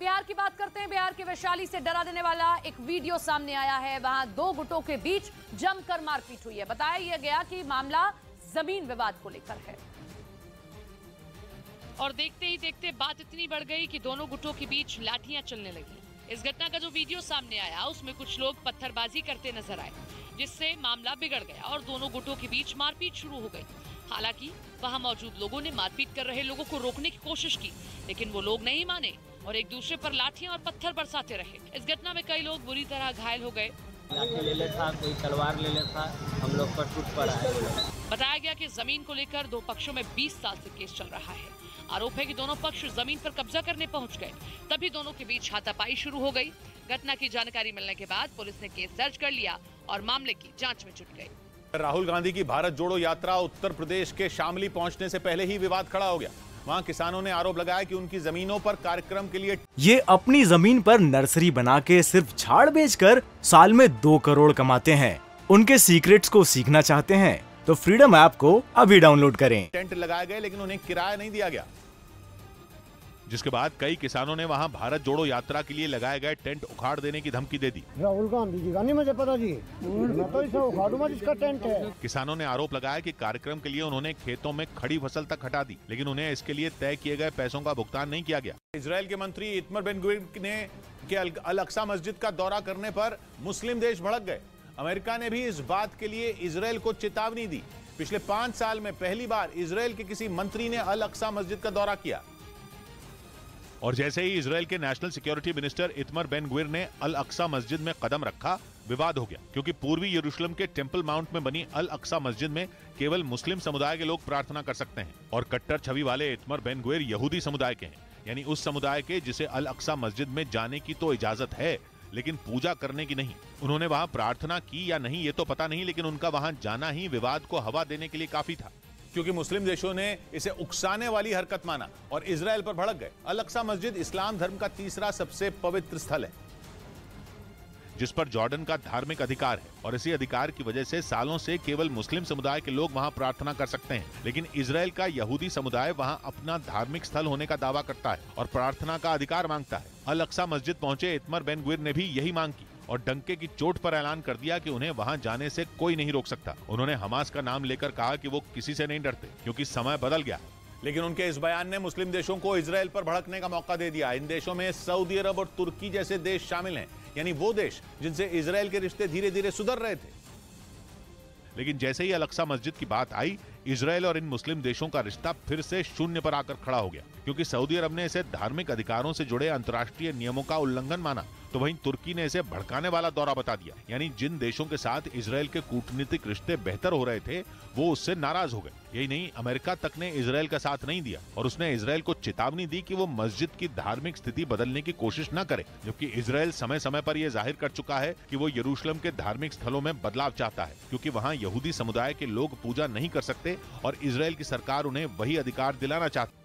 बिहार की बात करते हैं। बिहार के वैशाली से डरा देने वाला एक वीडियो सामने आया है। वहां दो गुटों के बीच जमकर मारपीट हुई है। बताया यह गया कि मामला जमीन विवाद को लेकर है और देखते ही देखते बात इतनी बढ़ गई कि दोनों गुटों के बीच लाठियां चलने लगी। इस घटना का जो वीडियो सामने आया उसमें कुछ लोग पत्थरबाजी करते नजर आए, जिससे मामला बिगड़ गया और दोनों गुटों के बीच मारपीट शुरू हो गई। हालांकि वहां मौजूद लोगों ने मारपीट कर रहे लोगों को रोकने की कोशिश की, लेकिन वो लोग नहीं माने और एक दूसरे पर लाठियां और पत्थर बरसाते रहे। इस घटना में कई लोग बुरी तरह घायल हो गए। लाठी ले ले था, कोई तलवार ले ले था, हम लोग पर टूट पड़ा है। बताया गया कि जमीन को लेकर दो पक्षों में 20 साल से केस चल रहा है। आरोप है कि दोनों पक्ष जमीन पर कब्जा करने पहुंच गए, तभी दोनों के बीच हाथापाई शुरू हो गई। घटना की जानकारी मिलने के बाद पुलिस ने केस दर्ज कर लिया और मामले की जांच में जुट गई। राहुल गांधी की भारत जोड़ो यात्रा उत्तर प्रदेश के शामली पहुंचने से पहले ही विवाद खड़ा हो गया। वहां किसानों ने आरोप लगाया कि उनकी जमीनों पर कार्यक्रम के लिए ये अपनी जमीन पर नर्सरी बना के सिर्फ झाड़ बेचकर साल में 2 करोड़ कमाते हैं। उनके सीक्रेट्स को सीखना चाहते हैं तो फ्रीडम ऐप को अभी डाउनलोड करें। टेंट लगाए गए लेकिन उन्हें किराया नहीं दिया गया, जिसके बाद कई किसानों ने वहां भारत जोड़ो यात्रा के लिए लगाए गए टेंट उखाड़ देने की धमकी दे दी। राहुल गांधी जी का नहीं मुझे पता जी, मैं तो इसे उखाड़ूंगा जिसका टेंट है। किसानों ने आरोप लगाया कि कार्यक्रम के लिए उन्होंने खेतों में खड़ी फसल तक हटा दी, लेकिन उन्हें इसके लिए तय किए गए पैसों का भुगतान नहीं किया गया। इजरायल के मंत्री इतमर बेन गुविर ने के अल अक्सा मस्जिद का दौरा करने पर मुस्लिम देश भड़क गए। अमेरिका ने भी इस बात के लिए इजरायल को चेतावनी दी। पिछले 5 साल में पहली बार इजरायल के किसी मंत्री ने अल अक्सा मस्जिद का दौरा किया और जैसे ही इजरायल के नेशनल सिक्योरिटी मिनिस्टर इतमर बेन गुविर ने अल अक्सा मस्जिद में कदम रखा, विवाद हो गया, क्योंकि पूर्वी यरूशलेम के टेंपल माउंट में बनी अल अक्सा मस्जिद में केवल मुस्लिम समुदाय के लोग प्रार्थना कर सकते हैं और कट्टर छवि वाले इतमर बेन गुविर यहूदी समुदाय के हैं, यानी उस समुदाय के जिसे अल अक्सा मस्जिद में जाने की तो इजाजत है लेकिन पूजा करने की नहीं। उन्होंने वहां प्रार्थना की या नहीं ये तो पता नहीं, लेकिन उनका वहां जाना ही विवाद को हवा देने के लिए काफी था, क्योंकि मुस्लिम देशों ने इसे उकसाने वाली हरकत माना और इजरायल पर भड़क गए। अल अक्सा मस्जिद इस्लाम धर्म का तीसरा सबसे पवित्र स्थल है, जिस पर जॉर्डन का धार्मिक अधिकार है और इसी अधिकार की वजह से सालों से केवल मुस्लिम समुदाय के लोग वहां प्रार्थना कर सकते हैं, लेकिन इजरायल का यहूदी समुदाय वहां अपना धार्मिक स्थल होने का दावा करता है और प्रार्थना का अधिकार मांगता है। अल अक्सा मस्जिद पहुंचे इतमर बेन गुविर ने भी यही मांग की और डंके की चोट पर ऐलान कर दिया कि उन्हें वहां जाने से कोई नहीं रोक सकता। उन्होंने हमास का नाम लेकर कहा कि वो किसी से नहीं डरते क्योंकि समय बदल गया, लेकिन उनके इस बयान ने मुस्लिम देशों को इजरायल पर भड़कने का मौका दे दिया। इन देशों में सऊदी अरब और तुर्की जैसे देश शामिल हैं, यानी वो देश जिनसे इजरायल के रिश्ते धीरे धीरे सुधर रहे थे। लेकिन जैसे ही अल अक्सा मस्जिद की बात आई, इजरायल और इन मुस्लिम देशों का रिश्ता फिर से शून्य पर आकर खड़ा हो गया, क्योंकि सऊदी अरब ने इसे धार्मिक अधिकारों से जुड़े अंतर्राष्ट्रीय नियमों का उल्लंघन माना, तो वहीं तुर्की ने इसे भड़काने वाला दौरा बता दिया। यानी जिन देशों के साथ इजरायल के कूटनीतिक रिश्ते बेहतर हो रहे थे वो उससे नाराज हो गए। यही नहीं, अमेरिका तक ने इजरायल का साथ नहीं दिया और उसने इजरायल को चेतावनी दी कि वो मस्जिद की धार्मिक स्थिति बदलने की कोशिश न करे, जबकि इजरायल समय समय पर यह जाहिर कर चुका है कि वो यरूशलेम के धार्मिक स्थलों में बदलाव चाहता है, क्योंकि वहां यहूदी समुदाय के लोग पूजा नहीं कर सकते और इजरायल की सरकार उन्हें वही अधिकार दिलाना चाहती।